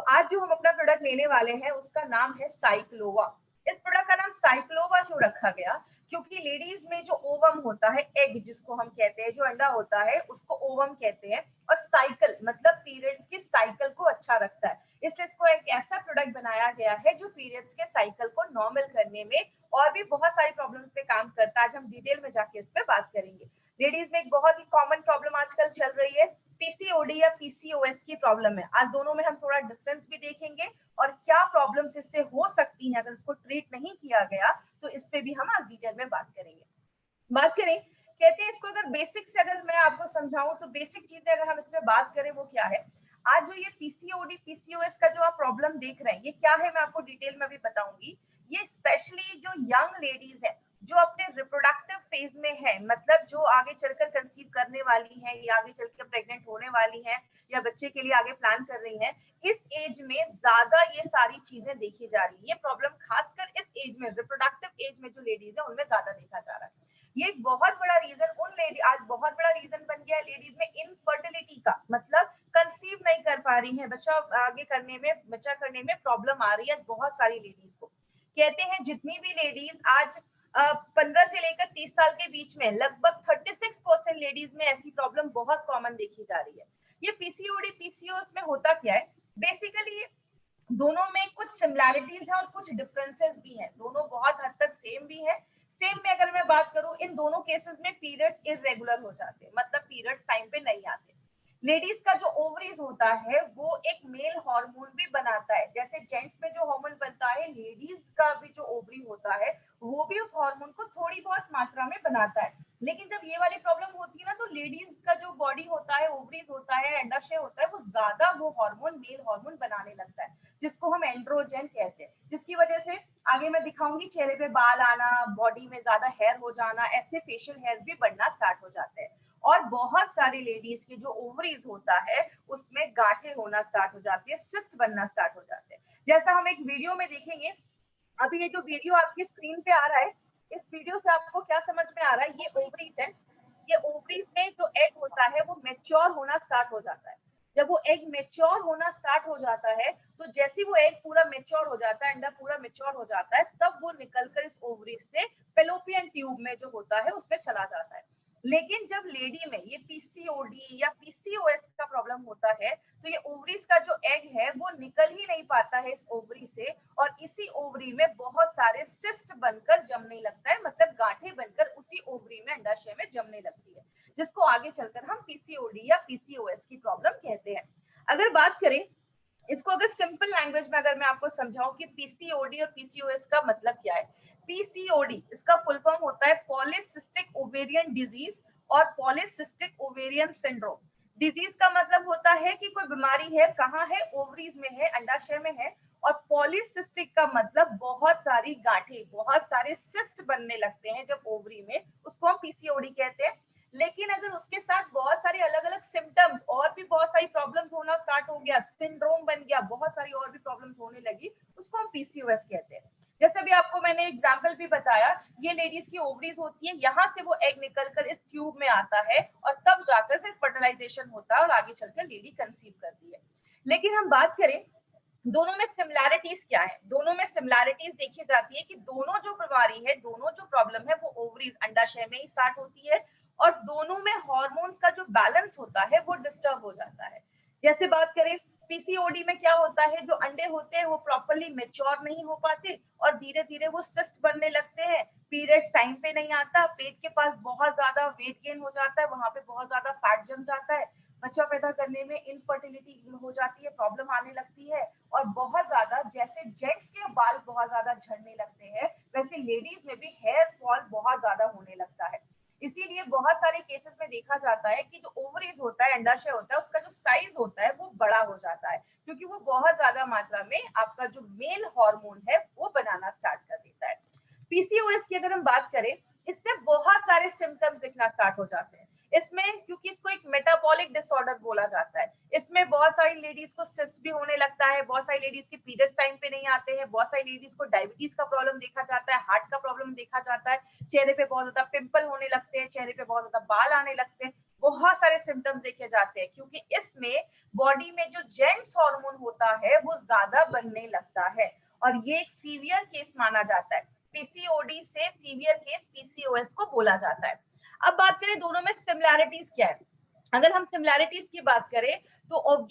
आज जो हम अपना प्रोडक्ट लेने वाले हैं उसका नाम है साइक्लोवा। इस प्रोडक्ट का नाम साइक्लोवा क्यों रखा गया? क्योंकि लेडीज में जो ओवम होता है, एग जिसको हम कहते हैं, जो अंडा होता है उसको ओवम कहते हैं, और साइकिल मतलब पीरियड्स की साइकिल को अच्छा रखता है। इसलिए इसको एक ऐसा प्रोडक्ट बनाया गया है जो पीरियड्स के साइकिल को नॉर्मल करने में और भी बहुत सारी प्रॉब्लम्स पे काम करता है। आज हम डिटेल में जाके इस पे बात करेंगे। लेडीज में एक बहुत ही कॉमन प्रॉब्लम आजकल चल रही है, पीसीओडी या पीसीओएस की प्रॉब्लम है। आज दोनों में हम थोड़ा डिफरेंस भी देखेंगे और क्या प्रॉब्लम्स इससे हो सकती हैं अगर इसको ट्रीट नहीं किया गया, तो इस पे भी हम आज डिटेल में बात करेंगे। बात करें, कहते हैं इसको अगर बेसिक से अगर मैं आपको समझाऊं तो बेसिक चीजें अगर हम इसमें बात करें वो क्या है। आज जो ये पीसीओडी पीसीओएस का जो आप प्रॉब्लम देख रहे हैं ये क्या है, मैं आपको डिटेल में भी बताऊंगी। ये स्पेशली जो यंग लेडीज है जो अपने रिप्रोडक्टिव फेज में है, मतलब जो आगे चलकर कंसीव करने वाली है या आगे चलकर प्रेग्नेंट होने वाली है या बच्चे के लिए आगे प्लान कर रही है, इस एज में ज्यादा ये सारी चीजें देखी जा रही है। ये प्रॉब्लम खासकर इस एज में, रिप्रोडक्टिव एज में जो लेडीज है उनमें ज्यादा देखा जा रहा है। ये एक बहुत बड़ा रीजन उन लेडी आज बहुत बड़ा रीजन बन गया है लेडीज में इनफर्टिलिटी का, मतलब कंसीव नहीं कर पा रही है, बच्चा आगे करने में, बच्चा करने में प्रॉब्लम आ रही है बहुत सारी लेडीज को। कहते हैं जितनी भी लेडीज आज 15 से लेकर 30 साल के बीच में लगभग 36% लेडीज में ऐसी प्रॉब्लम बहुत कॉमन देखी जा रही है। ये पीसीओडी पीसीओएस में होता क्या है, बेसिकली दोनों में कुछ सिमिलैरिटीज है और कुछ डिफरेंसेस भी हैं, दोनों बहुत हद तक सेम भी है। सेम में अगर मैं बात करूं, इन दोनों केसेस में पीरियड्स इरेगुलर हो जाते हैं, मतलब पीरियड्स टाइम पे नहीं आते। लेडीज का जो ओवरीज होता है वो एक मेल हार्मोन भी बनाता है, जैसे जेंट्स में जो हार्मोन बनता है लेडीज का भी जो ओवरी होता है वो भी उस हार्मोन को थोड़ी बहुत मात्रा में बनाता है। लेकिन जब ये वाली प्रॉब्लम होती है ना, तो लेडीज का जो बॉडी होता है, ओवरीज होता है, अंडाशय होता है, वो ज्यादा वो हार्मोन मेल हार्मोन बनाने लगता है, जिसको हम एंड्रोजन कहते हैं, जिसकी वजह से आगे मैं दिखाऊंगी चेहरे पे बाल आना, बॉडी में ज्यादा हेयर हो जाना, ऐसे फेशियल हेयर भी बढ़ना स्टार्ट हो जाते हैं। और बहुत सारी लेडीज के जो ओवरीज होता है उसमें गांठें होना स्टार्ट हो जाती है, सिस्ट बनना स्टार्ट हो जाते हैं, जैसा हम एक वीडियो में देखेंगे। अभी ये जो वीडियो आपकी स्क्रीन पे आ रहा है, इस वीडियो से आपको क्या समझ में आ रहा है, ये ओवरीज है। ये ओवरीज में जो एग होता है वो मेच्योर होना स्टार्ट हो जाता है। जब वो एग मेच्योर होना स्टार्ट हो जाता है, तो जैसे वो एग पूरा मेच्योर हो जाता है, अंडा पूरा मेच्योर हो जाता है, तब वो निकलकर इस ओवरीज से फेलोपियन ट्यूब में जो होता है उसमें चला जाता है। लेकिन जब लेडी में ये पीसीओडी या पीसीओएस का प्रॉब्लम होता है, तो ये ओवरीज का जो एग है वो निकल ही नहीं पाता है इस ओवरी से, और इसी ओवरी में बहुत सारे सिस्ट बनकर जमने लगता है, मतलब गांठें बनकर उसी ओवरी में, अंडाशय में जमने लगती है, जिसको आगे चलकर हम पीसीओडी या पीसीओएस की प्रॉब्लम कहते हैं। अगर बात करें इसको, अगर सिंपल लैंग्वेज में अगर मैं आपको समझाऊं कि पीसीओडी और पीसीओएस का मतलब क्या है। पीसीओडी इसका फुल फॉर्म होता है पॉलीसिस्टिक ओवेरियन डिजीज और पॉलीसिस्टिक ओवेरियन सिंड्रोम। डिजीज का मतलब होता है कि कोई बीमारी है, कहाँ है, ओवरीज में है, अंडाशय में है। और पॉलीसिस्टिक का मतलब बहुत सारी गांठें, बहुत सारे सिस्ट बनने लगते हैं जब ओवरी में, उसको हम पीसीओडी कहते हैं। लेकिन अगर उसके साथ बहुत सारे अलग अलग सिम्टम्स और भी बहुत सारी प्रॉब्लम्स होना स्टार्ट हो गया, सिंड्रोम बन गया, बहुत सारी और भी प्रॉब्लम्स होने लगी, उसको हम पीसीओएस कहते हैं। जैसे भी आपको मैंने एग्जांपल भी बताया, ये लेडीज की ओवरीज होती है, यहाँ से वो एग निकलकर इस ट्यूब में आता है और तब जाकर फिर फर्टिलाइजेशन होता है और आगे चलकर लेडी कंसीव करती है। लेकिन हम बात करें दोनों में सिमिलैरिटीज क्या है, दोनों में सिमिलैरिटीज देखी जाती है कि दोनों जो बीमारी है, दोनों जो प्रॉब्लम है वो ओवरीज अंडाशय में ही स्टार्ट होती है, और दोनों में हार्मोन्स का जो बैलेंस होता है वो डिस्टर्ब हो जाता है। जैसे बात करें पीसीओडी में क्या होता है, जो अंडे होते हैं वो प्रॉपरली मेच्योर नहीं हो पाते और धीरे धीरे वो सिस्ट बनने लगते हैं, पीरियड्स टाइम पे नहीं आता, पेट के पास बहुत ज्यादा वेट गेन हो जाता है, वहां पे बहुत ज्यादा फैट जम जाता है, बच्चा पैदा करने में इनफर्टिलिटी हो जाती है, प्रॉब्लम आने लगती है। और बहुत ज्यादा, जैसे जेंट्स के बाल बहुत ज्यादा झड़ने लगते हैं, वैसे लेडीज में भी हेयर फॉल बहुत ज्यादा होने लगता है। इसीलिए बहुत सारे केसेस में देखा जाता है कि जो ओवरीज होता है, अंडाशय होता है, उसका जो साइज होता है वो बड़ा हो जाता है, क्योंकि वो बहुत ज्यादा मात्रा में आपका जो मेल हार्मोन है वो बनाना स्टार्ट कर देता है। पीसीओएस की अगर हम बात करें, इसमें बहुत सारे सिम्टम्स दिखना स्टार्ट हो जाते हैं। इसमें क्योंकि इसको एक मेटाबॉलिक डिसऑर्डर बोला जाता है, इसमें बहुत सारी लेडीज को सिस्ट भी होने लगता है, बहुत सारी लेडीज के पीरियड्स टाइम पे नहीं आते हैं, बहुत सारी लेडीज को डायबिटीज का प्रॉब्लम देखा जाता है, हार्ट का प्रॉब्लम देखा जाता है, चेहरे पे बहुत ज्यादा पिंपल होने लगते हैं, चेहरे पे बहुत ज्यादा बाल आने लगते हैं, बहुत सारे सिम्टम्स देखे जाते हैं, क्योंकि इसमें बॉडी में जो जेंट्स हार्मोन होता है वो ज्यादा बनने लगता है, और ये एक सीवियर केस माना जाता है। पीसीओडी से सीवियर केस पीसीओएस को बोला जाता है। अब बात करें दोनों में सिमिलैरिटीज क्या है। अगर हम सिमिलैरिटीज की बात करें तो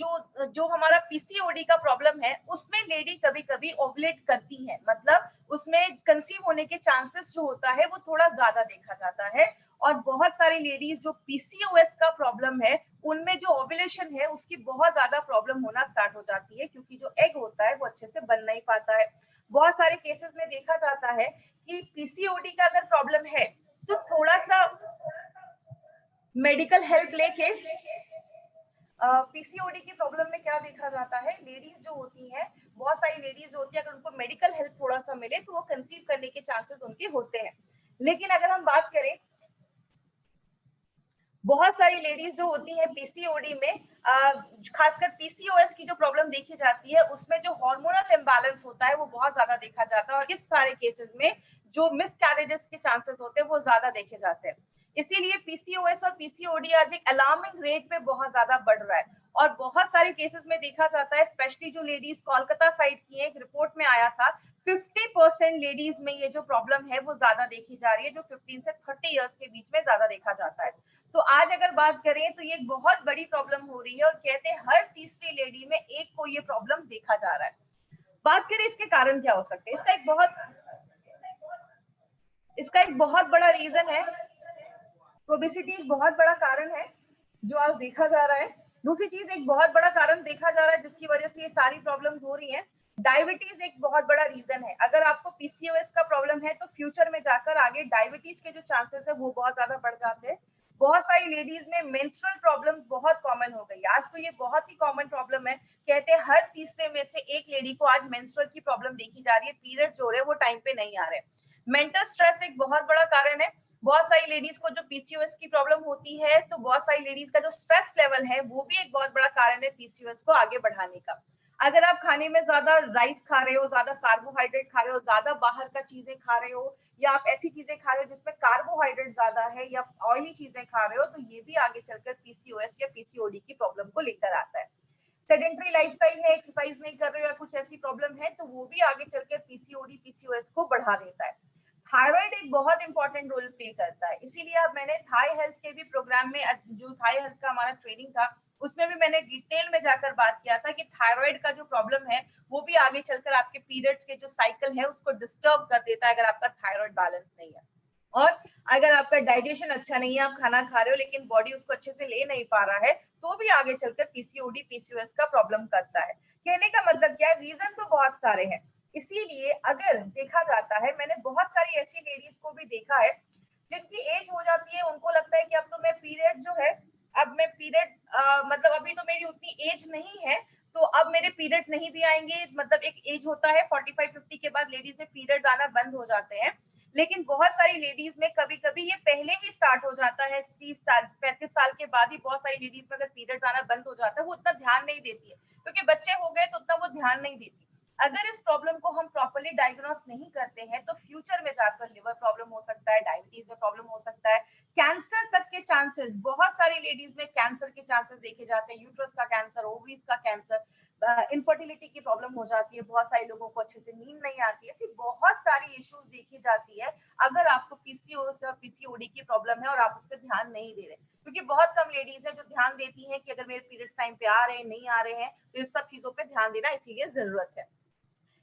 जो हमारा पीसीओडी का प्रॉब्लम है उसमें लेडी कभी कभी ओवुलेट करती है, मतलब उसमें कंसीव होने के चांसेस जो होता है वो थोड़ा ज्यादा देखा जाता है। और बहुत सारी लेडीज जो पीसीओएस का प्रॉब्लम है उनमें जो ओवुलेशन है उसकी बहुत ज्यादा प्रॉब्लम होना स्टार्ट हो जाती है, क्योंकि जो एग होता है वो अच्छे से बन नहीं पाता है। बहुत सारे केसेस में देखा जाता है कि पीसीओडी का अगर प्रॉब्लम है तो थोड़ा सा मेडिकल हेल्प लेके पीसीओडी की प्रॉब्लम में क्या देखा जाता है, लेडीज जो होती हैं, बहुत सारी लेडीज जो होती है, अगर उनको मेडिकल हेल्प थोड़ा सा मिले तो वो कंसीव करने के चांसेस उनके होते हैं। लेकिन अगर हम बात करें, बहुत सारी लेडीज जो होती हैं पीसीओडी में, खासकर पीसीओएस की जो प्रॉब्लम देखी जाती है उसमें जो हार्मोनल इम्बैलेंस होता है वो बहुत ज्यादा देखा जाता है, और इस सारे केसेस में जो मिसकैरेजेस के चांसेस होते हैं वो ज्यादा देखे जाते हैं। इसीलिए पीसीओएस और पीसीओडी आज एक अलार्मिंग रेट पे बहुत ज्यादा बढ़ रहा है, और बहुत सारे केसेस में देखा जाता है, स्पेशली जो लेडीज कोलकाता साइड की है, एक रिपोर्ट में आया था 50% लेडीज में ये जो प्रॉब्लम है वो ज्यादा देखी जा रही है, जो 15 से 30 इयर्स के बीच में ज्यादा देखा जाता है। तो आज अगर बात करें तो ये एक बहुत बड़ी प्रॉब्लम हो रही है, और कहते हैं हर तीसरी लेडी में एक को ये प्रॉब्लम देखा जा रहा है। बात करें इसके कारण क्या हो सकते हैं, इसका एक बहुत बड़ा रीजन है, ओबेसिटी एक बहुत बड़ा कारण है जो आज देखा जा रहा है। दूसरी चीज, एक बहुत बड़ा कारण देखा जा रहा है जिसकी वजह से ये सारी प्रॉब्लम्स हो रही हैं, डायबिटीज एक बहुत बड़ा रीजन है। अगर आपको पीसीओएस का प्रॉब्लम है तो फ्यूचर में जाकर आगे डायबिटीज के जो चांसेस है वो बहुत ज्यादा बढ़ जाते हैं। बहुत सारी लेडीज में मेंस्ट्रुअल प्रॉब्लम्स बहुत कॉमन हो गई, आज तो ये बहुत ही कॉमन प्रॉब्लम है। कहते हैं हर तीसरे में से एक लेडी को आज मेंस्ट्रुअल की प्रॉब्लम देखी जा रही है, पीरियड्स हो रहे हैं वो टाइम पे नहीं आ रहे। मेंटल स्ट्रेस एक बहुत बड़ा कारण है, बहुत सारी लेडीज को जो पीसीओएस की प्रॉब्लम होती है तो बहुत सारी लेडीज का जो स्ट्रेस लेवल है वो भी एक बहुत बड़ा कारण है पीसीओएस को आगे बढ़ाने का। अगर आप खाने में ज्यादा राइस खा रहे हो, ज्यादा कार्बोहाइड्रेट खा रहे हो, ज्यादा बाहर का चीजें खा रहे हो, या आप ऐसी चीजें खा रहे हो जिसमें कार्बोहाइड्रेट ज्यादा है, या ऑयली चीजें खा रहे हो, तो ये भी आगे चलकर पीसीओएस या पीसीओडी की प्रॉब्लम को लेकर आता है। सेडेंटरी लाइफस्टाइल है, एक्सरसाइज नहीं कर रहे हो या कुछ ऐसी प्रॉब्लम है तो वो भी आगे चलकर पीसीओडी पीसीओएस को बढ़ा देता है। थायराइड एक बहुत इंपॉर्टेंट रोल प्ले करता है, इसीलिए अब मैंने थाई हेल्थ के भी प्रोग्राम में, जो थाई हेल्थ का हमारा ट्रेनिंग था उसमें भी मैंने डिटेल में जाकर बात किया था कि थायराइड का जो प्रॉब्लम है वो भी आगे चलकर आपके पीरियड्स के जो साइकिल है उसको डिस्टर्ब कर देता है अगर आपका थायराइड बैलेंस नहीं है। और अगर आपका डाइजेशन अच्छा नहीं है, आप खाना खा रहे हो लेकिन बॉडी उसको अच्छे से ले नहीं पा रहा है, तो भी आगे चलकर पीसीओडी पीसीओएस का प्रॉब्लम करता है। कहने का मतलब क्या है, रीजन तो बहुत सारे हैं। इसीलिए अगर देखा जाता है, मैंने बहुत सारी ऐसी लेडीज को भी देखा है जिनकी एज हो जाती है, उनको लगता है कि अब तो मैं पीरियड जो है, अब मैं पीरियड मतलब अभी तो मेरी उतनी एज नहीं है तो अब मेरे पीरियड्स नहीं भी आएंगे, मतलब एक एज होता है 45-50 के बाद लेडीज में पीरियड्स आना बंद हो जाते हैं। लेकिन बहुत सारी लेडीज में कभी कभी ये पहले ही स्टार्ट हो जाता है, 30 साल 35 साल के बाद ही बहुत सारी लेडीज में अगर पीरियड्स आना बंद हो जाता है, वो उतना ध्यान नहीं देती है क्योंकि बच्चे हो गए तो उतना वो ध्यान नहीं देती। अगर इस प्रॉब्लम को हम प्रॉपर्ली डायग्नोस नहीं करते हैं तो फ्यूचर में जाकर लिवर प्रॉब्लम हो सकता है, डायबिटीज में प्रॉब्लम हो सकता है, कैंसर तक के चांसेस, बहुत सारी लेडीज में कैंसर के चांसेस देखे जाते हैं, यूट्रस का कैंसर, ओवरीज का कैंसर, इनफर्टिलिटी की प्रॉब्लम हो जाती है, बहुत सारे लोगों को अच्छे से नींद नहीं आती है, ऐसी बहुत सारी इश्यूज देखी जाती है अगर आपको पीसीओएस या पीसीओडी की प्रॉब्लम है और आप उस पर ध्यान नहीं दे रहे। क्योंकि बहुत कम लेडीज है जो ध्यान देती हैं कि अगर मेरे पीरियड्स टाइम पे आ रहे हैं नहीं आ रहे हैं, तो इस सब चीजों पे ध्यान देना इसीलिए जरूरत है।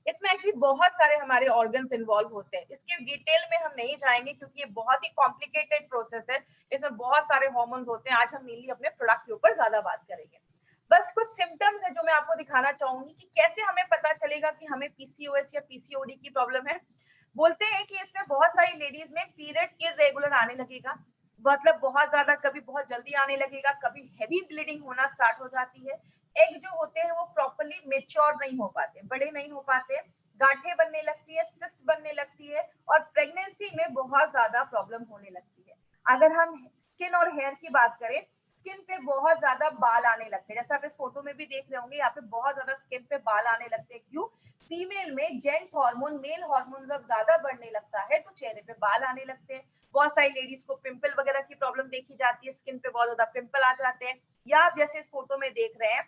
इसमें एक्चुअली बहुत सारे हमारे ऑर्गन्स इन्वॉल्व होते हैं, इसके डिटेल में हम नहीं जाएंगे क्योंकि ये बहुत ही कॉम्प्लिकेटेड प्रोसेस है, इसमें बहुत सारे हार्मोन्स होते हैं। आज हम मेनली अपने प्रोडक्ट के ऊपर ज्यादा बात करेंगे। बस कुछ सिम्टम्स है जो मैं आपको दिखाना चाहूंगी कि कैसे हमें पता चलेगा कि हमें पीसीओएस या पीसीओडी की प्रॉब्लम है। बोलते हैं कि इसमें बहुत सारी लेडीज में पीरियड इरेगुलर आने लगेगा, मतलब बहुत ज्यादा, कभी बहुत जल्दी आने लगेगा, कभी हैवी ब्लीडिंग होना स्टार्ट हो जाती है, एग जो होते हैं वो प्रॉपर्ली मेच्योर नहीं हो पाते, बड़े नहीं हो पाते, गांठें बनने लगती है, सिस्ट बनने लगती है, और प्रेगनेंसी में बहुत ज्यादा प्रॉब्लम होने लगती है। अगर हम स्किन और हेयर की बात करें, स्किन पे बहुत ज्यादा बाल आने लगते हैं, जैसे आप इस फोटो में भी देख रहे होंगे, यहाँ पे बहुत ज्यादा स्किन पे बाल आने लगते हैं। क्यों? फीमेल में जेंट्स हार्मोन मेल हार्मोन जब ज्यादा बढ़ने लगता है तो चेहरे पे बाल आने लगते हैं। बहुत सारी लेडीज को पिंपल वगैरह की प्रॉब्लम देखी जाती है, स्किन पे बहुत ज्यादा पिंपल आ जाते हैं, या आप जैसे इस फोटो में देख रहे हैं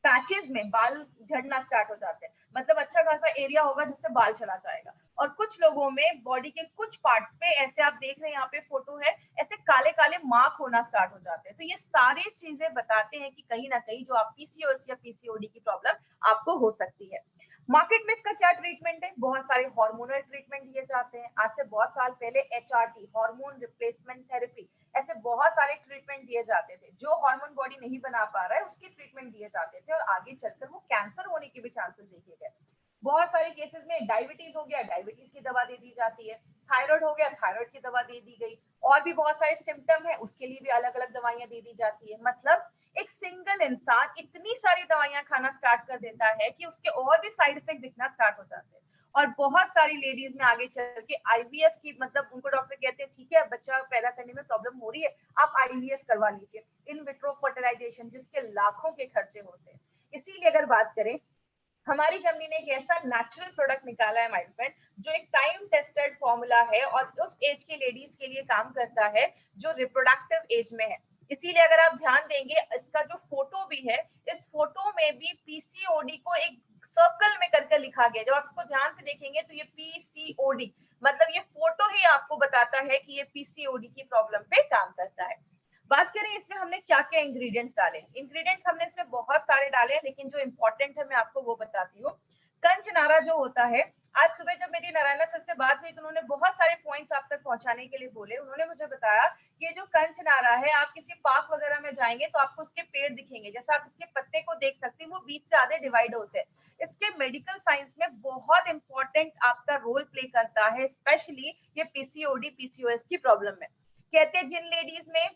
पैचेस में बाल झड़ना स्टार्ट हो जाते हैं, मतलब अच्छा खासा एरिया होगा जिससे बाल चला जाएगा। और कुछ लोगों में बॉडी के कुछ पार्ट्स पे ऐसे आप देख रहे हैं, यहाँ पे फोटो है, ऐसे काले काले मार्क होना स्टार्ट हो जाते हैं। तो ये सारी चीजें बताते हैं कि कहीं ना कहीं जो आप पीसीओएस या पीसीओडी की प्रॉब्लम आपको हो सकती है। मार्केट में इसका क्या ट्रीटमेंट है? बहुत सारे हार्मोनल ट्रीटमेंट दिए जाते हैं। आज से बहुत साल पहले एचआरटी, हार्मोन रिप्लेसमेंट थेरेपी, ऐसे बहुत सारे ट्रीटमेंट दिए जाते थे। जो हार्मोन बॉडी नहीं बना पा रहा है उसके ट्रीटमेंट दिए जाते थे, और आगे चलकर वो कैंसर होने के भी चांसेस देखे गए। बहुत सारे केसेस में डायबिटीज हो गया, डायबिटीज की दवा दे दी जाती है, थायराइड हो गया, थायराइड की दवा दे दी गई, और भी बहुत सारे सिम्टम है उसके लिए भी अलग अलग दवाइयां दे दी जाती है। मतलब एक सिंगल इंसान इतनी सारी दवाइयां खाना स्टार्ट कर देता है कि उसके और भी साइड इफेक्ट दिखना स्टार्ट हो जाते हैं। और बहुत सारी लेडीज में आगे चल के आईवीएफ की, मतलब उनको डॉक्टर कहते हैं ठीक है बच्चा पैदा करने में प्रॉब्लम हो रही है, आप आईवीएफ करवा लीजिए, इन विट्रो फर्टिलाइजेशन, जिसके लाखों के खर्चे होते हैं। इसीलिए अगर बात करें, हमारी कंपनी ने एक ऐसा नेचुरल प्रोडक्ट निकाला है माइंडफ्रेंड, जो एक टाइम टेस्टेड फॉर्मूला है और उस एज की लेडीज के लिए काम करता है जो रिप्रोडक्टिव एज में है। इसीलिए अगर आप ध्यान देंगे, इसका जो फोटो भी है, इस फोटो में भी पीसीओडी को एक सर्कल में करके लिखा गया। जब आप इसको ध्यान से देखेंगे तो ये पीसीओडी, मतलब ये फोटो ही आपको बताता है कि ये पीसीओडी की प्रॉब्लम पे काम करता है। बात करें इसमें हमने क्या क्या इंग्रेडिएंट्स डाले। इंग्रेडिएंट्स हमने इसमें बहुत सारे डाले हैं, लेकिन जो इंपॉर्टेंट है मैं आपको वो बताती हूँ। कंचनारा जो होता है, आज सुबह जब मेरी नारायणा सर से बात हुई तो उन्होंने बहुत सारे पॉइंट्स आप तक पहुंचाने के लिए बोले। उन्होंने मुझे बताया कि ये जो कंचनारा है, आप किसी पार्क वगैरह में जाएंगे तो आपको उसके पेड़ दिखेंगे, जैसे आप इसके पत्ते को देख सकते हैं, वो बीच से आधे डिवाइड होते हैं। इसके मेडिकल साइंस में बहुत इंपॉर्टेंट आपका रोल प्ले करता है, स्पेशली ये पीसीओडी पीसीओएस की प्रॉब्लम में। कहते हैं जिन लेडीज में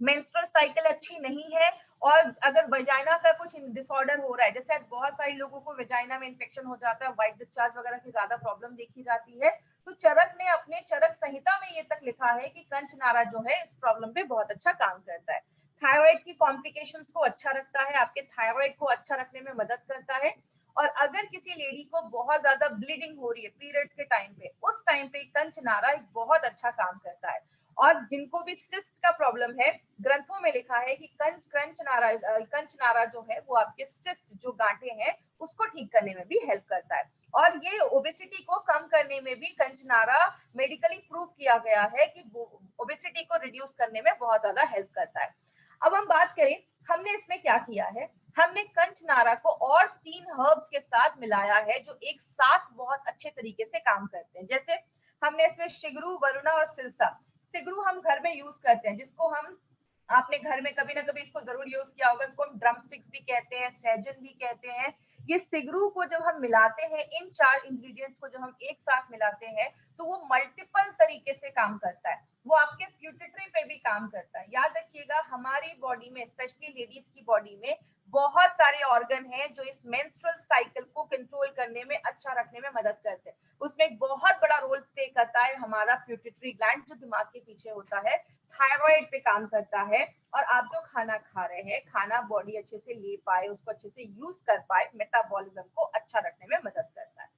मेंस्ट्रुअल साइकिल अच्छी नहीं है, और अगर वजाइना का कुछ डिसऑर्डर हो रहा है, जैसे बहुत सारे लोगों को वजाइना में इन्फेक्शन हो जाता है, व्हाइट डिस्चार्ज वगैरह की ज्यादा प्रॉब्लम देखी जाती है, तो चरक ने अपने चरक संहिता में ये तक लिखा है कि कंचनारा जो है इस प्रॉब्लम पे बहुत अच्छा काम करता है। थायराइड की कॉम्प्लिकेशंस को अच्छा रखता है, आपके थायराइड को अच्छा रखने में मदद करता है। और अगर किसी लेडी को बहुत ज्यादा ब्लीडिंग हो रही है पीरियड्स के टाइम पे, उस टाइम पे कंचनारा एक बहुत अच्छा काम करता है। और जिनको भी सिस्ट का प्रॉब्लम है, ग्रंथों में लिखा है कि कंचनारा जो है वो आपके सिस्ट जो गांठे हैं उसको ठीक करने में भी हेल्प करता है। और ये ओबेसिटी को कम करने में भी कंचनारा मेडिकली प्रूव किया गया है कि ओबेसिटी को रिड्यूस करने में बहुत ज्यादा हेल्प करता है। अब हम बात करें हमने इसमें क्या किया है। हमने कंचनारा को और 3 हर्ब्स के साथ मिलाया है जो एक साथ बहुत अच्छे तरीके से काम करते हैं। जैसे हमने इसमें शिगरू, वरुणा और सिरसा। सिगरू हम घर में यूज करते हैं, जिसको हम, आपने घर में कभी ना कभी इसको जरूर यूज किया होगा, इसको हम ड्रम स्टिक्स भी कहते हैं, सहजन भी कहते हैं। ये सिगरू को जब हम मिलाते हैं, इन 4 इंग्रेडिएंट्स को जब हम एक साथ मिलाते हैं तो वो मल्टीपल तरीके से काम करता है। वो आपके प्यूटिट्री पे भी काम करता है। याद रखिएगा, हमारी बॉडी में, स्पेशली लेडीज की बॉडी में बहुत सारे ऑर्गन हैं जो इस मेंस्ट्रुअल साइकिल को कंट्रोल करने में, अच्छा रखने में मदद करते हैं। उसमें एक बहुत बड़ा रोल प्ले करता है हमारा प्यूटिट्री ग्लैंड, जो दिमाग के पीछे होता है, थायराइड पे काम करता है। और आप जो खाना खा रहे हैं, खाना बॉडी अच्छे से ले पाए, उसको अच्छे से यूज कर पाए, मेटाबॉलिज्म को अच्छा रखने में मदद करता है।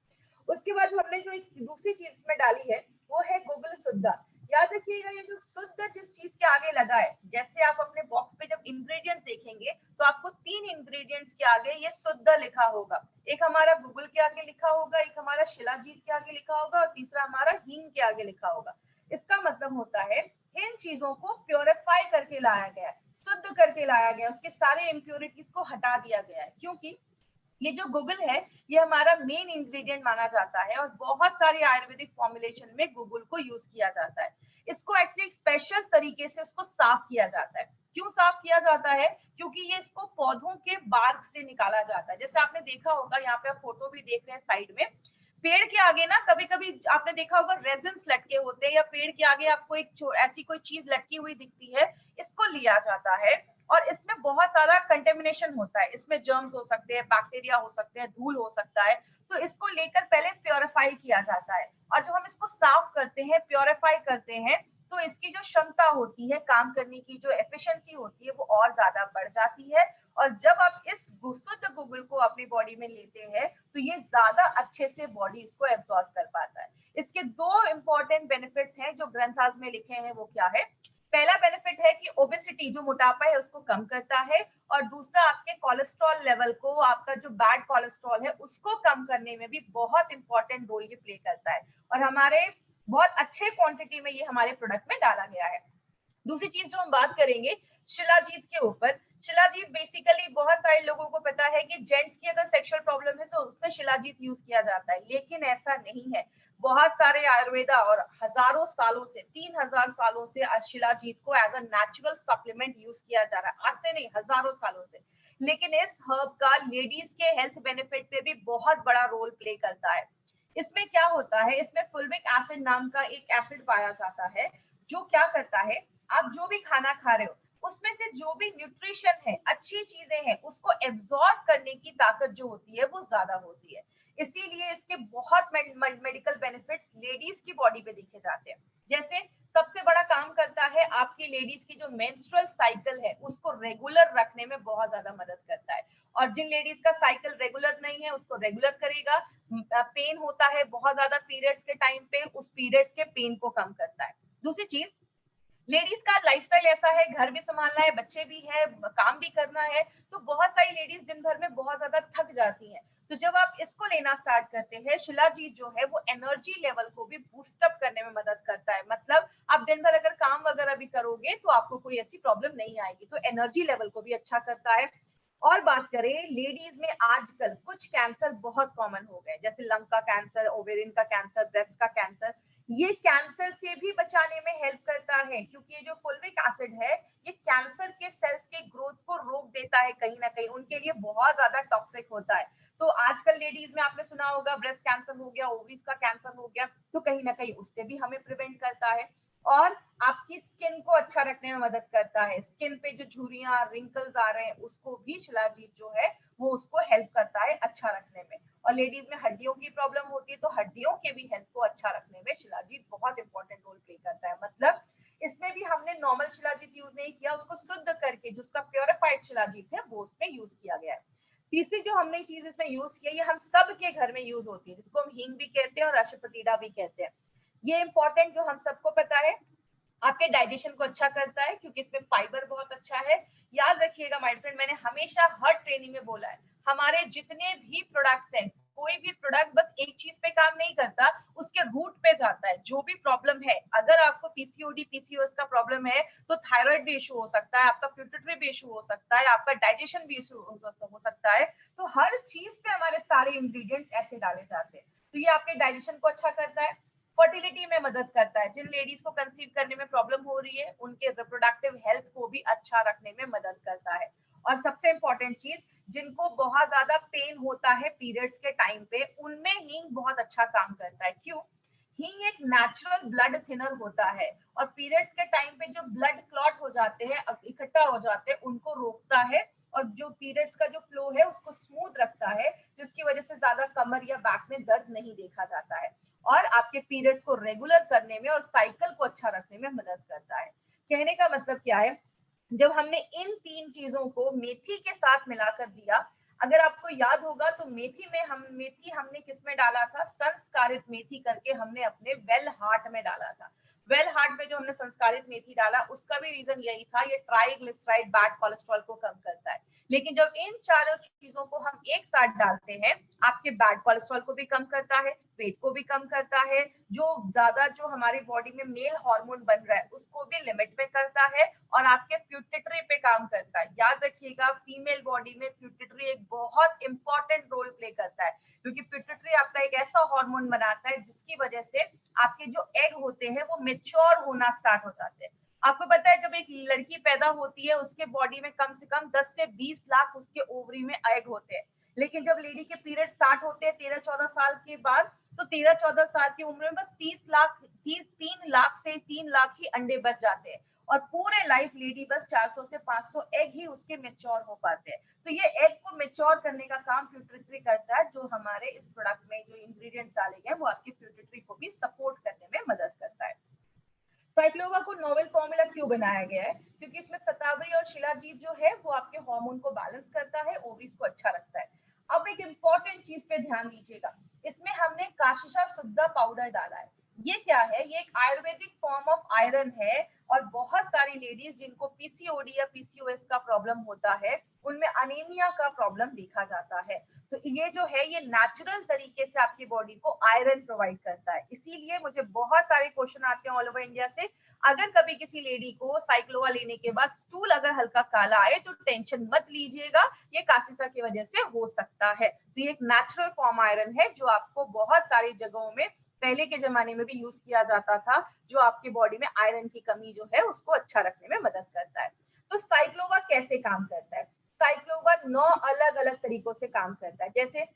उसके बाद हमने जो एक दूसरी चीज में डाली है वो है गूगल शुद्धा। याद रखिएगा, ये जो शुद्ध जिस चीज के आगे लगा है, जैसे आप अपने बॉक्स पे जब इंग्रेडिएंट्स देखेंगे तो आपको 3 इंग्रेडिएंट्स के आगे ये शुद्ध लिखा होगा। एक हमारा गूगल के आगे लिखा होगा, एक हमारा शिलाजीत के आगे लिखा होगा, और तीसरा हमारा हींग के आगे लिखा होगा। इसका मतलब होता है इन चीजों को प्योरीफाई करके लाया गया है, शुद्ध करके लाया गया, उसके सारे इम्प्योरिटीज को हटा दिया गया है। क्योंकि ये जो गूगल है, ये हमारा मेन इंग्रेडिएंट माना जाता है, और बहुत सारे आयुर्वेदिक फॉर्मुलेशन में गूगल को यूज किया जाता है। इसको एक्चुअली एक स्पेशल तरीके से उसको साफ किया जाता है। क्यों साफ किया जाता है? क्योंकि ये इसको पौधों के बार्क से निकाला जाता है। जैसे आपने देखा होगा, यहाँ पे आप फोटो भी देख रहे हैं साइड में, पेड़ के आगे ना कभी कभी आपने देखा होगा रेजिन्स लटके होते हैं, या पेड़ के आगे आपको एक ऐसी कोई चीज लटकी हुई दिखती है, इसको लिया जाता है। और इसमें बहुत सारा कंटेमिनेशन होता है, इसमें जर्म्स हो सकते हैं, बैक्टीरिया हो सकते हैं, धूल हो सकता है, तो इसको लेकर पहले प्योरीफाई किया जाता है। और जब हम इसको साफ करते हैं, प्योरीफाई करते हैं, तो इसकी जो क्षमता होती है काम करने की, जो एफिशिएंसी होती है, वो और ज्यादा बढ़ जाती है। और जब आप इस शुद्ध गुगुल को अपनी बॉडी में लेते हैं तो ये ज्यादा अच्छे से बॉडी इसको एब्जॉर्ब कर पाता है। इसके दो इंपॉर्टेंट बेनिफिट्स हैं जो ग्रंथाज में लिखे हैं, वो क्या है? पहला बेनिफिट है कि ओबेसिटी जो मोटापा है उसको कम करता है, और दूसरा आपके कोलेस्ट्रॉल लेवल को, आपका जो बैड कोलेस्ट्रॉल है उसको कम करने में भी बहुत इंपॉर्टेंट रोल ये प्ले करता है, और हमारे बहुत अच्छे क्वांटिटी में ये हमारे प्रोडक्ट में डाला गया है। दूसरी चीज जो हम बात करेंगे शिलाजीत के ऊपर। शिलाजीत बेसिकली बहुत सारे लोगों को पता है कि जेंट्स की अगर सेक्सुअल प्रॉब्लम है तो उसमें शिलाजीत यूज किया जाता है, लेकिन ऐसा नहीं है। बहुत सारे आयुर्वेदा और हजारों सालों से, 3000 सालों से शिलाजीत को as a natural supplement use किया जा रहा है, आज से नहीं हजारों सालों से। लेकिन इस हर्ब का लेडीज के हेल्थ बेनिफिट पे भी बहुत बड़ा रोल प्ले करता है। इसमें क्या होता है, इसमें फुल्विक एसिड नाम का एक एसिड पाया जाता है, जो क्या करता है, आप जो भी खाना खा रहे हो उसमें से जो भी न्यूट्रिशन है, अच्छी चीजें हैं, उसको एब्जॉर्ब करने की ताकत जो होती है वो ज्यादा होती है। इसीलिए इसके बहुत मेडिकल बेनिफिट्स लेडीज की बॉडी पे देखे जाते हैं। जैसे सबसे बड़ा काम करता है आपकी लेडीज की जो मेंस्ट्रुअल साइकिल है उसको रेगुलर रखने में बहुत ज्यादा मदद करता है, और जिन लेडीज का साइकिल रेगुलर नहीं है उसको रेगुलर करेगा। पेन होता है बहुत ज्यादा पीरियड्स के टाइम पे, उस पीरियड्स के पेन को कम करता है। दूसरी चीज, लेडीज का लाइफस्टाइल ऐसा है, घर भी संभालना है, बच्चे भी है, काम भी करना है, तो बहुत सारी लेडीज दिन भर में बहुत ज्यादा थक जाती हैं। तो जब आप इसको लेना स्टार्ट करते हैं, शिलाजीत जो है वो एनर्जी लेवल को भी बूस्ट अप करने में मदद करता है। मतलब आप दिन भर अगर काम वगैरह भी करोगे तो आपको कोई ऐसी प्रॉब्लम नहीं आएगी, तो एनर्जी लेवल को भी अच्छा करता है। और बात करें लेडीज में, आजकल कुछ कैंसर बहुत कॉमन हो गए, जैसे लंग का कैंसर, ओवेरियन का कैंसर, ब्रेस्ट का कैंसर। ये कैंसर से भी बचाने में हेल्प करता है, क्योंकि ये जो फुल्विक एसिड है ये कैंसर के सेल्स के ग्रोथ को रोक देता है, कहीं ना कहीं उनके लिए बहुत ज्यादा टॉक्सिक होता है। तो आजकल लेडीज में आपने सुना होगा ब्रेस्ट कैंसर हो गया, ओवरीज का कैंसर हो गया, तो कहीं ना कहीं उससे भी हमें प्रिवेंट करता है। और आपकी स्किन को अच्छा रखने में मदद करता है, स्किन पे जो झुर्रियां, रिंकल्स आ रहे हैं उसको भी शिलाजीत जो है वो उसको हेल्प करता है अच्छा रखने में। और लेडीज में हड्डियों की प्रॉब्लम होती है तो हड्डियों के भी हेल्थ को अच्छा रखने में शिलाजीत बहुत इंपॉर्टेंट रोल प्ले करता है। मतलब इसमें भी हमने नॉर्मल शिलाजीत यूज नहीं किया, उसको शुद्ध करके जिसका प्योरिफाइड शिलाजीत है वो उसमें यूज किया गया है। तीसरी जो हमने चीज इसमें यूज की है, ये हम सब के घर में यूज होती है, जिसको हम हींग भी कहते हैं और अशफतीडा भी कहते हैं। ये इंपॉर्टेंट जो हम सबको पता है, आपके डाइजेशन को अच्छा करता है क्योंकि इसमें फाइबर बहुत अच्छा है। याद रखिएगा माय फ्रेंड, मैंने हमेशा हर ट्रेनिंग में बोला है, हमारे जितने भी प्रोडक्ट्स हैं, कोई भी प्रोडक्ट बस एक चीज पे काम नहीं करता, उसके रूट पे जाता है। जो भी प्रॉब्लम है, अगर आपको पीसीओडी पीसीओएस का प्रॉब्लम है तो थायराइड भी इशू हो सकता है, आपका प्यूटरी भी इशू हो सकता है, आपका डाइजेशन भी इशू हो सकता है। तो हर चीज पे हमारे सारे इंग्रेडिएंट्स ऐसे डाले जाते हैं। तो ये आपके डाइजेशन को अच्छा करता है, फर्टिलिटी में मदद करता है, जिन लेडीज को कंसीव करने में प्रॉब्लम हो रही है उनके रिप्रोडक्टिव हेल्थ को भी अच्छा रखने में मदद करता है। और सबसे इंपॉर्टेंट चीज, जिनको बहुत ज्यादा पेन होता है पीरियड्स के टाइम पे, उनमें हींग बहुत अच्छा काम करता है। क्यों? हींग एक नेचुरल ब्लड थिनर होता है, और पीरियड्स के टाइम पे जो ब्लड क्लॉट हो जाते हैं, इकट्ठा हो जाते हैं, उनको रोकता है, और जो पीरियड्स का जो फ्लो है उसको स्मूथ रखता है, जिसकी वजह से ज्यादा कमर या बैक में दर्द नहीं देखा जाता है, और आपके पीरियड्स को रेगुलर करने में और साइकिल को अच्छा रखने में मदद करता है। कहने का मतलब क्या है, जब हमने इन तीन चीजों को मेथी के साथ मिलाकर दिया, अगर आपको याद होगा तो मेथी हमने किस में डाला था, संस्कारित मेथी करके हमने अपने वेल हार्ट में डाला था। वेल हार्ट में जो हमने संस्कारित मेथी डाला उसका भी रीजन यही था, ये ट्राइग्लिसराइड बैड कोलेस्ट्रॉल को कम करता है। लेकिन जब इन चारों चीजों को हम एक साथ डालते हैं, आपके बैड कोलेस्ट्रॉल को भी कम करता है, वेट को भी कम करता है, जो ज्यादा जो हमारी बॉडी में मेल हार्मोन बन रहा है उसको भी लिमिट में करता है, और आपके प्यूटिटरी पे काम करता है। याद रखिएगा, फीमेल बॉडी में प्यूटिटरी एक बहुत इंपॉर्टेंट रोल प्ले करता है, क्योंकि प्यूटिटरी आपका एक ऐसा हार्मोन बनाता है जिसकी वजह से आपके जो एग होते हैं वो मेच्योर होना स्टार्ट हो जाते हैं। आपको पता है, जब एक लड़की पैदा होती है उसके बॉडी में कम से कम 10 से 20 लाख उसके ओवरी में एग होते हैं, लेकिन जब लेडी के पीरियड स्टार्ट होते हैं 13-14 साल के बाद, तो 13-14 साल की उम्र में बस 3 लाख से 3 लाख ही अंडे बच जाते हैं, और पूरे लाइफ लेडी बस 400 से 500 एग ही उसके मेच्योर हो पाते हैं। तो ये एग को मेच्योर करने का काम प्यूटिटरी करता है, जो हमारे इस प्रोडक्ट में जो इंग्रेडिएंट्स डाले गए वो आपकी प्यूटिटरी को भी सपोर्ट करने में मदद करता है। साइक्लोवा को नोवेल फॉर्मूला क्यों बनाया गया है? क्योंकि इसमें शतावरी और शिलाजीत जो है वो आपके हार्मोन को बैलेंस करता है, ओवरीज को अच्छा रखता है। अब एक इंपॉर्टेंट चीज पे ध्यान दीजिएगा, इसमें हमने काशिशा शुद्धा पाउडर डाला है। ये क्या है? ये एक आयुर्वेदिक फॉर्म ऑफ आयरन है और बहुत सारी लेडीज जिनको पीसीओडी या पीसीओएस का प्रॉब्लम होता है उनमें अनीमिया का प्रॉब्लम देखा जाता है। तो ये जो है ये नेचुरल तरीके से आपकी बॉडी को आयरन प्रोवाइड करता है। इसीलिए मुझे बहुत सारे क्वेश्चन आते हैं ऑल ओवर इंडिया से, अगर कभी किसी लेडी को साइक्लोवा लेने के बाद स्टूल अगर हल्का काला आए तो टेंशन मत लीजिएगा, ये कासिसा की वजह से हो सकता है। तो ये एक नेचुरल फॉर्म आयरन है जो आपको बहुत सारी जगहों में पहले के जमाने में भी यूज किया जाता था, जो आपकी बॉडी में आयरन की कमी जो है उसको अच्छा रखने में मदद करता है। तो साइक्लोवा कैसे काम करता है? साइक्लोवा 9 अलग अलग तरीकों से काम करता है। जैसे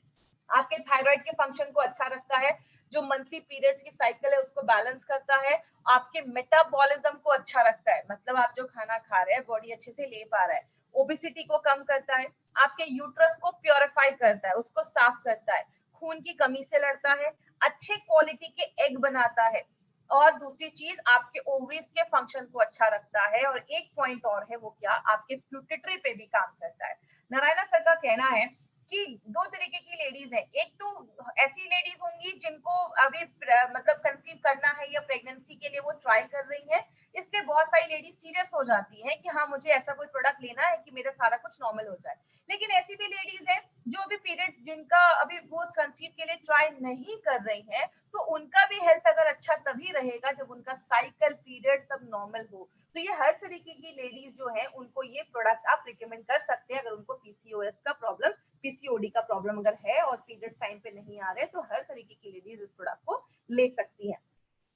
आपके थायराइड के फंक्शन को अच्छा रखता है, जो मंथली पीरियड्स की साइकिल है उसको बैलेंस करता है, आपके मेटाबॉलिज्म को अच्छा रखता है, मतलब आप जो खाना खा रहे हैं बॉडी अच्छे से ले पा रहा है, ओबेसिटी को कम करता है, आपके यूट्रस को प्योरीफाई करता है, उसको साफ करता है, खून की कमी से लड़ता है, अच्छे क्वालिटी के एग बनाता है, और दूसरी चीज आपके ओवरीज के फंक्शन को अच्छा रखता है, और एक पॉइंट और है, वो क्या, आपके प्यूटरी पे भी काम करता है। नारायणा सर का कहना है कि दो तरीके की लेडीज है, एक तो ऐसी लेडीज होंगी जिनको अभी मतलब कंसीव करना है या प्रेगनेंसी के लिए वो ट्राई कर रही है, इसलिए बहुत सारी लेडीज सीरियस हो जाती है कि हाँ मुझे ऐसा कोई प्रोडक्ट लेना है कि मेरा सारा कुछ नॉर्मल हो जाए। लेकिन ऐसी भी लेडीज है जो अभी पीरियड्स जिनका अभी वो कंसीव के लिए ट्राई नहीं कर रही है, तो उनका भी हेल्थ अगर अच्छा तभी रहेगा जब उनका साइकिल पीरियड सब नॉर्मल हो। तो ये हर तरीके की लेडीज जो है उनको ये प्रोडक्ट आप रिकमेंड कर सकते हैं, अगर उनको पीसीओएस का प्रॉब्लम, पीसीओडी का प्रॉब्लम अगर है और पीरियड्स टाइम पे नहीं आ रहे, तो हर तरीके की लेडीज इस प्रोडक्ट को ले सकती है।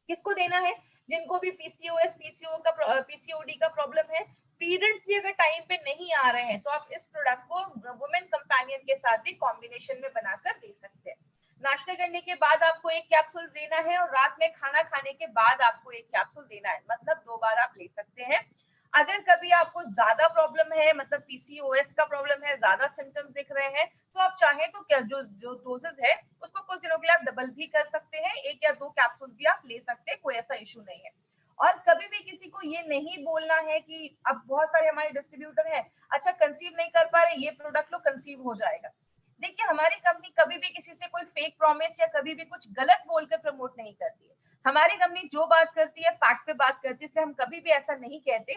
किसको देना है? जिनको भी पीसीओएस पीसीओडी का प्रॉब्लम है, पीरियड्स भी अगर टाइम पे नहीं आ रहे हैं, तो आप इस प्रोडक्ट को वुमेन कंपेनियन के साथ भी कॉम्बिनेशन में बनाकर दे सकते हैं। नाश्ता करने के बाद आपको एक कैप्सूल देना है और रात में खाना खाने के बाद आपको एक कैप्सूल देना है, मतलब 2 बार आप ले सकते हैं। अगर कभी आपको ज्यादा प्रॉब्लम है, मतलब पीसीओएस का प्रॉब्लम है, ज्यादा सिम्टम्स दिख रहे हैं, तो आप चाहें तो क्या जो डोजेस है उसको कुछ दिनों के लिए आप डबल भी कर सकते हैं, 1 या 2 कैप्सूल भी आप ले सकते हैं, कोई ऐसा इशू नहीं है। और कभी भी किसी को ये नहीं बोलना है कि अब बहुत सारे हमारे डिस्ट्रीब्यूटर है, अच्छा कंसीव नहीं कर पा रहे, ये प्रोडक्ट लो कंसीव हो जाएगा। देखिए हमारी कंपनी कभी भी किसी से कोई फेक प्रॉमिस या कभी भी कुछ गलत बोलकर प्रमोट नहीं करती है। हमारी कंपनी जो बात करती है फैक्ट पे बात करती है, हम कभी भी ऐसा नहीं कहते।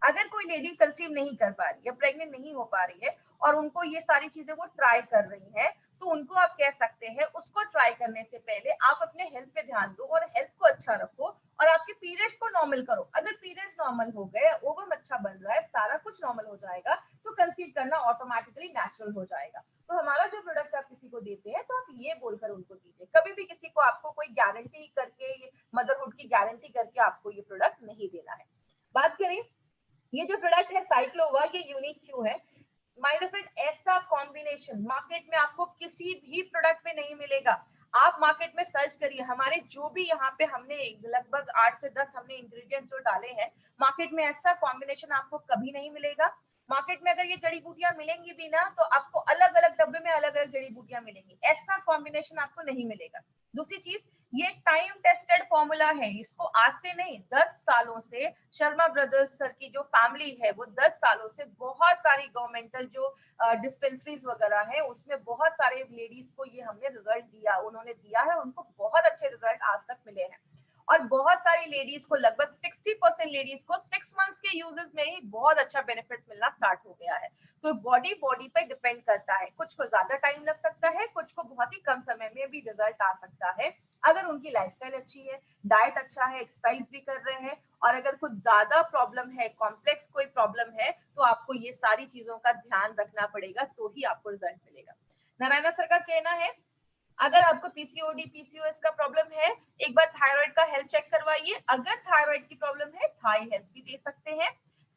अगर कोई लेडी कंसीव नहीं कर पा रही है, प्रेग्नेंट नहीं हो पा रही है और उनको ये सारी चीजें वो ट्राई कर रही है, तो उनको आप कह सकते हैं उसको ट्राई करने से पहले आप अपने हेल्थ पे ध्यान दो और हेल्थ को अच्छा रखो और आपके पीरियड्स को नॉर्मल करो। अगर पीरियड्स नॉर्मल हो गए, ओवम अच्छा बन रहा है, सारा कुछ नॉर्मल हो जाएगा, तो कंसीव करना ऑटोमेटिकली नेचुरल हो जाएगा। तो हमारा जो प्रोडक्ट आप किसी को देते हैं तो आप ये बोलकर उनको दीजिए, कभी भी किसी को आपको कोई गारंटी करके, मदरहुड की गारंटी करके आपको ये प्रोडक्ट नहीं देना है। बात करें ये जो प्रोडक्ट है साइक्लोवा, ये यूनिक क्यों है? माय डियर फ्रेंड, ऐसा कॉम्बिनेशन मार्केट में आपको किसी भी प्रोडक्ट में नहीं मिलेगा। आप मार्केट में सर्च करिए, हमारे जो भी यहाँ पे हमने लगभग 8 से 10 हमने इंग्रेडिएंट्स जो डाले हैं, मार्केट में ऐसा कॉम्बिनेशन आपको कभी नहीं मिलेगा। मार्केट में अगर ये जड़ी बूटियां मिलेंगी भी ना, तो आपको अलग अलग डब्बे में अलग अलग जड़ी बूटियां मिलेंगी, ऐसा कॉम्बिनेशन आपको नहीं मिलेगा। दूसरी चीज, ये टाइम टेस्टेड फॉर्मूला है, इसको आज से नहीं 10 सालों से शर्मा ब्रदर्स सर की जो फैमिली है वो 10 सालों से बहुत सारी गवर्नमेंटल जो डिस्पेंसरीज वगैरह है उसमें बहुत सारे लेडीज को ये हमने रिजल्ट दिया, उन्होंने दिया है, उनको बहुत अच्छे रिजल्ट आज तक मिले हैं। और बहुत सारी लेडीज को, लगभग 60% लेडीज को 6 मंथ्स के यूजेस में ही बहुत अच्छा बेनिफिट्स मिलना स्टार्ट हो गया है। तो बॉडी पे डिपेंड करता है, कुछ को ज्यादा टाइम लग सकता है, कुछ को बहुत ही कम समय में भी रिजल्ट आ सकता है, अगर उनकी लाइफस्टाइल अच्छी है, डाइट अच्छा है, एक्सरसाइज भी कर रहे हैं। और अगर कुछ ज्यादा प्रॉब्लम है, कॉम्प्लेक्स कोई प्रॉब्लम है, तो आपको ये सारी चीजों का ध्यान रखना पड़ेगा, तो ही आपको रिजल्ट मिलेगा। नारायणा सर का कहना है अगर आपको पीसीओडी पीसीओएस का प्रॉब्लम है, एक बार थायराइड का हेल्थ चेक करवाइए, अगर थायराइड की प्रॉब्लम है थाई हेल्थ भी दे सकते हैं,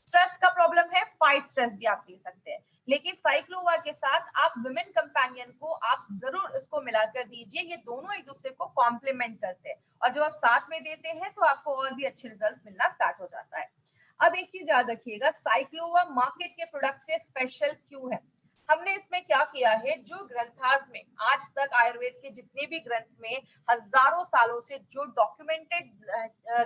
स्ट्रेस का प्रॉब्लम है फाइट स्ट्रेस भी आप दे सकते हैं। लेकिन साइक्लोवा के साथ आप वुमेन कंपेनियन को आप जरूर इसको मिलाकर दीजिए, ये दोनों एक दूसरे को कॉम्प्लीमेंट करते हैं, और जब आप साथ में देते हैं तो आपको और भी अच्छे रिजल्ट मिलना स्टार्ट हो जाता है। अब एक चीज याद रखिएगा, साइक्लोवा मार्केट के प्रोडक्ट से स्पेशल क्यों है? हमने इसमें क्या किया है, जो ग्रंथास में आज तक आयुर्वेद के जितने भी ग्रंथ में हजारों सालों से जो डॉक्यूमेंटेड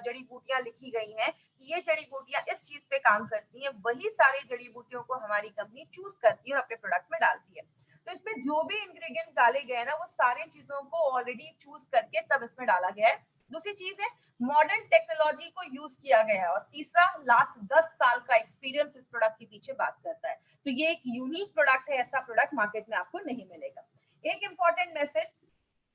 जड़ी बूटियां लिखी गई हैं, ये जड़ी बूटियां इस चीज पे काम करती हैं, वही सारी जड़ी बूटियों को हमारी कंपनी चूज करती है और अपने प्रोडक्ट में डालती है। तो इसमें जो भी इंग्रेडिएंट्स डाले गए हैं ना, वो सारी चीजों को ऑलरेडी चूज करके तब इसमें डाला गया है। दूसरी चीज है, मॉडर्न टेक्नोलॉजी को यूज किया गया है। और तीसरा, लास्ट 10 साल का एक्सपीरियंस इस प्रोडक्ट के पीछे बात करता है। तो ये एक यूनिक प्रोडक्ट है, ऐसा प्रोडक्ट मार्केट में आपको नहीं मिलेगा। एक इंपॉर्टेंट मैसेज,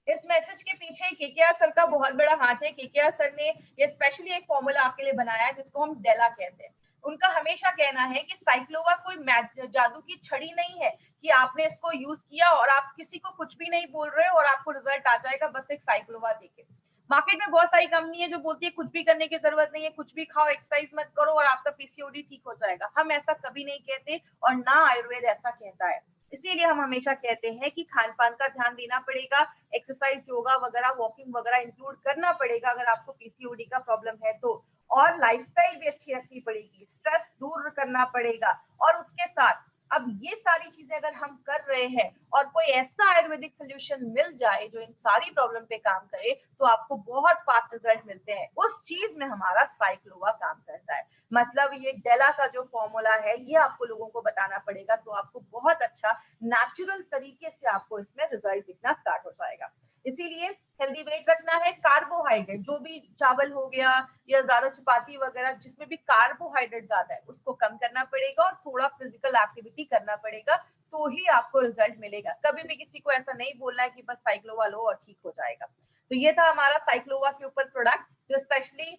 इस मैसेज के पीछे केकेआर सर का बहुत बड़ा हाथ है। केकेआर सर ने ये स्पेशली एक फॉर्मूला आपके लिए बनाया है जिसको हम डेला कहते हैं। उनका हमेशा कहना है कि साइक्लोवा कोई जादू की छड़ी नहीं है कि आपने इसको यूज किया और आप किसी को कुछ भी नहीं बोल रहे हो और आपको रिजल्ट आ जाएगा बस एक साइक्लोवा देके। मार्केट में बहुत सारी कंपनी है जो बोलती है कुछ भी करने की जरूरत नहीं है, कुछ भी खाओ, एक्सरसाइज मत करो और आपका पीसीओडी ठीक हो जाएगा। हम ऐसा कभी नहीं कहते और ना आयुर्वेद ऐसा कहता है। इसीलिए हम हमेशा कहते हैं कि खान पान का ध्यान देना पड़ेगा, एक्सरसाइज, योगा वगैरह, वॉकिंग वगैरह इंक्लूड करना पड़ेगा अगर आपको पीसीओडी का प्रॉब्लम है तो। और लाइफस्टाइल भी अच्छी रखनी पड़ेगी, स्ट्रेस दूर करना पड़ेगा। और उसके साथ अब ये सारी चीजें अगर हम कर रहे हैं और कोई ऐसा आयुर्वेदिक सोल्यूशन मिल जाए जो इन सारी प्रॉब्लम पे काम करे, तो आपको बहुत फास्ट रिजल्ट मिलते हैं। उस चीज में हमारा साइक्लोवा काम करता है। मतलब ये डेला का जो फॉर्मूला है, ये आपको लोगों को बताना पड़ेगा, तो आपको बहुत अच्छा नेचुरल तरीके से आपको इसमें रिजल्ट दिखना स्टार्ट हो जाएगा। इसीलिए हेल्दी वेट रखना है। कार्बोहाइड्रेट, जो भी चावल हो गया या ज्यादा चपाती वगैरह जिसमें भी कार्बोहाइड्रेट ज्यादा है, उसको कम करना पड़ेगा और थोड़ा फिजिकल एक्टिविटी करना पड़ेगा, तो ही आपको रिजल्ट मिलेगा। कभी भी किसी को ऐसा नहीं बोलना है कि बस साइक्लोवा लो और ठीक हो जाएगा। तो ये था हमारा साइक्लोवा के ऊपर प्रोडक्ट, जो स्पेशली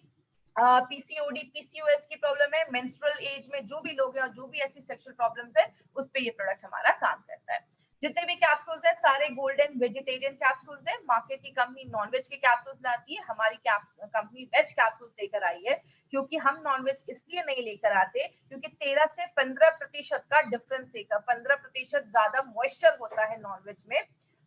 पीसीओडी, पीसीओएस की प्रॉब्लम है, मेंस्ट्रुअल एज में जो भी लोग हैं और जो भी ऐसी सेक्सुअल प्रॉब्लम्स है, उस पे ये प्रोडक्ट हमारा काम करता है। जितने भी कैप्सूल्स है सारे गोल्डन वेजिटेरियन कैप्सूल्स है। मार्केट की कंपनी नॉनवेज के कैप्सूल्स लाती है, हमारी कंपनी वेज कैप्सूल्स लेकर आई है। क्योंकि हम नॉनवेज इसलिए नहीं लेकर आते क्योंकि 13 से 15% का डिफरेंस देकर 15% ज्यादा मॉइस्चर होता है नॉनवेज में।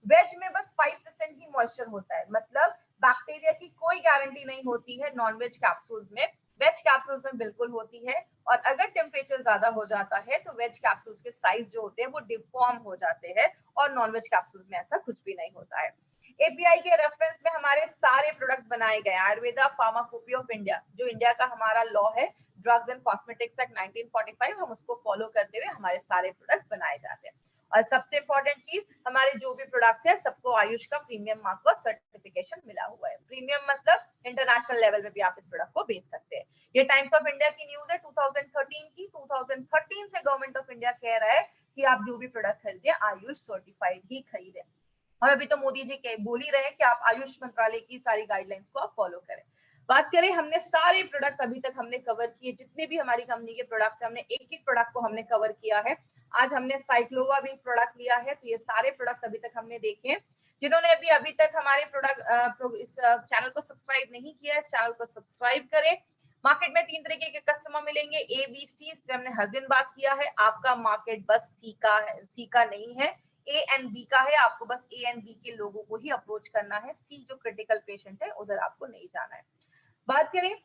वेज में बस 5% ही मॉइस्चर होता है। मतलब बैक्टीरिया की कोई गारंटी नहीं होती है नॉनवेज कैप्सूल्स में, वेज कैप्सूल्स में बिल्कुल होती है। और अगर टेम्परेचर ज्यादा हो जाता है तो वेज कैप्सूल्स के साइज जो होते हैं वो डिफॉर्म हो जाते हैं, और नॉनवेज कैप्सूल्स में ऐसा कुछ भी नहीं होता है। एपीआई के रेफरेंस में हमारे सारे प्रोडक्ट बनाए गए। आयुर्वेदा फार्माकोपी ऑफ इंडिया, जो इंडिया का हमारा लॉ है, ड्रग्स एंड कॉस्मेटिक्स एक्ट 1945, हम उसको फॉलो करते हुए हमारे सारे प्रोडक्ट बनाए जाते हैं। और सबसे इंपॉर्टेंट चीज, हमारे जो भी प्रोडक्ट्स है सबको आयुष का प्रीमियम मार्क का सर्टिफिकेशन मिला हुआ है। प्रीमियम मतलब इंटरनेशनल लेवल पे भी आप इस प्रोडक्ट को बेच सकते हैं। ये टाइम्स ऑफ इंडिया की न्यूज है 2013 की। 2013 से गवर्नमेंट ऑफ इंडिया कह रहा है कि आप जो भी प्रोडक्ट खरीदे आयुष सर्टिफाइड ही खरीदें। और अभी तो मोदी जी के बोल ही रहे हैं कि आप आयुष मंत्रालय की सारी गाइडलाइंस को आप फॉलो करें। बात करें, हमने सारे प्रोडक्ट अभी तक हमने कवर किए, जितने भी हमारी कंपनी के प्रोडक्ट्स हैं, हमने एक एक प्रोडक्ट को हमने कवर किया है। आज हमने साइक्लोवा भी प्रोडक्ट लिया है, तो ये सारे प्रोडक्ट अभी तक हमने देखे। जिन्होंने अभी तक हमारे प्रोडक्ट इस चैनल को सब्सक्राइब नहीं किया है, इस चैनल को सब्सक्राइब करें। मार्केट में 3 तरीके के कस्टमर मिलेंगे, ए बी सी, इस पे हमने हर दिन बात किया है। आपका मार्केट बस सी का नहीं है, ए एंड बी का है। आपको बस ए एंड बी के लोगों को ही अप्रोच करना है, सी जो क्रिटिकल पेशेंट है उधर आपको नहीं जाना है। बात करें,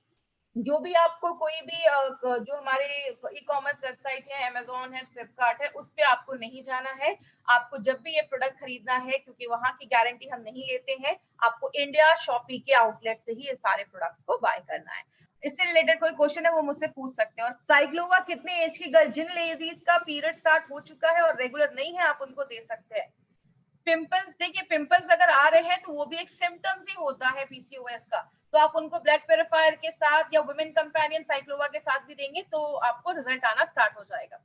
जो भी आपको कोई भी जो हमारे ई कॉमर्स वेबसाइट है, अमेजोन है, फ्लिपकार्ट है, उस पे आपको नहीं जाना है। आपको जब भी ये प्रोडक्ट खरीदना है, क्योंकि वहां की गारंटी हम नहीं लेते हैं, आपको इंडिया शॉपी के आउटलेट से ही ये सारे प्रोडक्ट्स को बाय करना है। इससे रिलेटेड कोई क्वेश्चन है वो मुझसे पूछ सकते हैं। और साइक्लोवा कितने एज की गर्ल, जिन लेडीज का पीरियड स्टार्ट हो चुका है और रेगुलर नहीं है, आप उनको दे सकते हैं। पिंपल्स, देखिए पिंपल्स अगर आ रहे हैं तो वो भी एक सिम्टम्स ही होता है पीसीओएस का। तो आप उनको ब्लड प्योरीफायर के साथ या वुमेन कंपेनियन साइक्लोवा के साथ भी देंगे तो आपको रिजल्ट आना स्टार्ट हो जाएगा।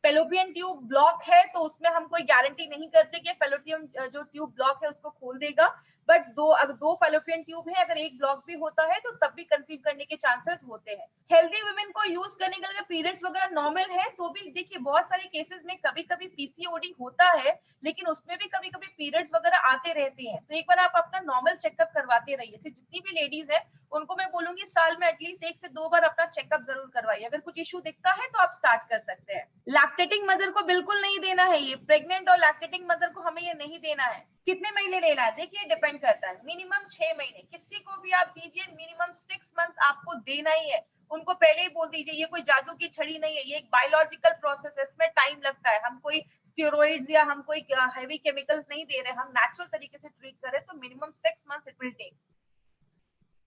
फेलोपियन ट्यूब ब्लॉक है तो उसमें हम कोई गारंटी नहीं करते कि फेलोपियन जो ट्यूब ब्लॉक है उसको खोल देगा। बट अगर दो फेलोपियन ट्यूब है, अगर एक ब्लॉक भी होता है तो तब भी कंसीव करने के चांसेस होते हैं। हेल्दी वुमेन को यूज करने के लिए पीरियड्स वगैरह नॉर्मल है तो भी देखिए बहुत सारे केसेस में कभी कभी पीसीओडी होता है, लेकिन उसमें भी कभी कभी पीरियड्स वगैरह आते रहते हैं। तो एक बार आप अपना नॉर्मल चेकअप करवाते रहिए। जितनी भी लेडीज है उनको मैं बोलूंगी साल में एटलीस्ट 1 से 2 बार अपना चेकअप जरूर करवाइए। अगर कुछ इश्यू दिखता है तो आप स्टार्ट कर सकते हैं। लैक्टेटिंग मदर को बिल्कुल नहीं देना है ये, प्रेग्नेंट और लैक्टेटिंग मदर को हमें ये नहीं देना है। कितने महीने लेना है, देखिए डिपेंड करता है। मिनिमम 6 महीने, किसी को भी आप दीजिए, मिनिमम 6 मंथ आपको देना ही है। उनको पहले ही बोल दीजिए ये कोई जादू की छड़ी नहीं है, ये एक बायोलॉजिकल प्रोसेस है, इसमें टाइम लगता है। हम कोई स्टेरॉइड्स या हम कोई हैवी केमिकल्स नहीं दे रहे, हम नेचुरल तरीके से ट्रीट करें तो minimum 6 months it will take.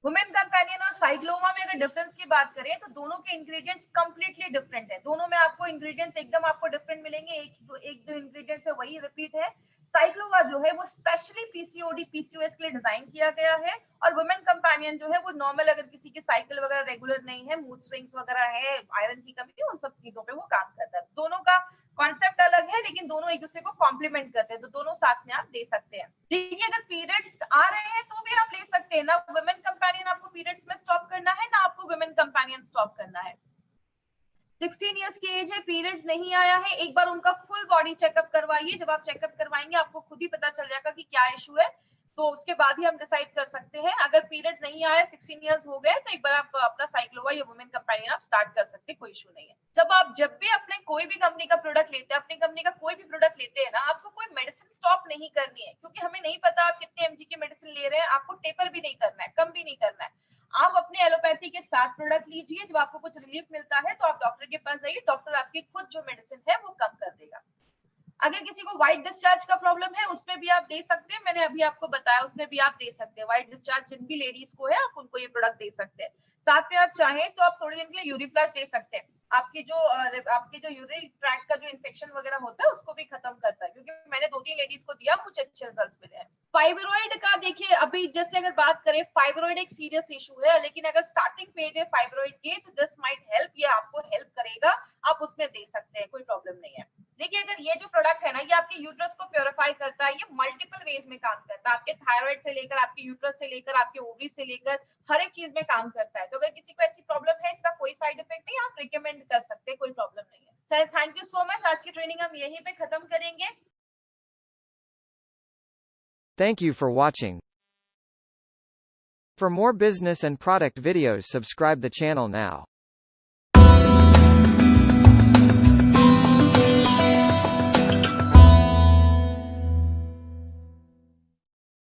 Women companion और साइक्लोमा में अगर डिफरेंस की बात करें तो दोनों के इंग्रेडिएंट्स कंप्लीटली डिफरेंट है। दोनों में आपको इंग्रेडिएंट्स एकदम आपको डिफरेंट मिलेंगे, एक दो इंग्रेडिएंट्स है वही रिपीट है। साइक्लोमा जो है वो स्पेशली पीसीओडी पीसीओएस के लिए डिजाइन किया गया है, और वुमेन कंपेनियन जो है वो नॉर्मल अगर किसी की साइकिल वगैरह रेगुलर नहीं है, मूड स्विंग्स वगैरह है, आयरन की कमी है, उन सब चीजों पे वो काम करता है। दोनों का कॉन्सेप्ट अलग है लेकिन दोनों एक दूसरे को कॉम्प्लीमेंट करते हैं, तो दोनों साथ में आप दे सकते हैं। देखिए अगर पीरियड्स आ रहे हैं तो भी आप ले सकते हैं ना, वुमेन कंपेनियन आपको पीरियड्स में स्टॉप करना है ना आपको वुमेन कंपेनियन स्टॉप करना है। 16 इयर्स की एज है, पीरियड्स नहीं आया है, एक बार उनका फुल बॉडी चेकअप करवाइए। जब आप चेकअप करवाएंगे आपको खुद ही पता चल जाएगा कि क्या इशू है, तो उसके बाद ही हम डिसाइड कर सकते हैं। अगर पीरियड्स नहीं आया, 16 इयर्स हो गए, तो एक बार आप अपना साइक्लोवा या वुमेन कंपेनियन आप स्टार्ट कर सकते हैं, कोई इशू नहीं है। जब भी अपने कोई भी कंपनी का प्रोडक्ट लेते हैं, अपनी कंपनी का कोई भी प्रोडक्ट लेते हैं ना, आपको कोई मेडिसिन स्टॉप नहीं करनी है, क्योंकि हमें नहीं पता आप कितने एमजी की मेडिसिन ले रहे हैं। आपको टेपर भी नहीं करना है, कम भी नहीं करना है। आप अपने एलोपैथी के साथ प्रोडक्ट लीजिए, जब आपको कुछ रिलीफ मिलता है तो आप डॉक्टर के पास जाइए, डॉक्टर आपकी खुद जो मेडिसिन है वो कम कर देगा। अगर किसी को व्हाइट डिस्चार्ज का प्रॉब्लम है उसमें भी आप दे सकते हैं, मैंने अभी आपको बताया उसमें भी आप दे सकते हैं। व्हाइट डिस्चार्ज जिन भी लेडीज को है आप उनको ये प्रोडक्ट दे सकते हैं। साथ में आप चाहें तो आप थोड़े दिन के लिए यूरिफ्लश दे सकते हैं, आपके जो यूरिन ट्रैक्ट का जो इन्फेक्शन वगैरह होता है उसको भी खत्म करता है, क्योंकि मैंने 2-3 लेडीज को दिया, कुछ अच्छे रिजल्ट्स मिले हैं। फाइब्रॉइड का देखिए, अभी जैसे अगर बात करें, फाइब्रॉइड एक सीरियस इशू है, लेकिन अगर स्टार्टिंग पेज है फाइब्रॉइड के तो दिस माइट हेल्प, ये आपको हेल्प करेगा, आप उसमें दे सकते हैं, कोई प्रॉब्लम नहीं है। देखिए अगर ये जो प्रोडक्ट है ना, ये आपके यूट्रस को प्योरीफाई करता है, ये मल्टीपल वेज में काम करता है, आपके थायराइड से लेकर आपके यूट्रस से लेकर आपके ओवरी से लेकर हर एक चीज में काम करता है। तो अगर किसी को ऐसी प्रॉब्लम है, इसका कोई साइड इफेक्ट नहीं, आप रिकमेंड कर सकते हैं, कोई प्रॉब्लम नहीं है। Sir thank you so much, आज की ट्रेनिंग हम यहीं पे खत्म करेंगे। Thank you for watching. For more business and product videos, subscribe the channel now.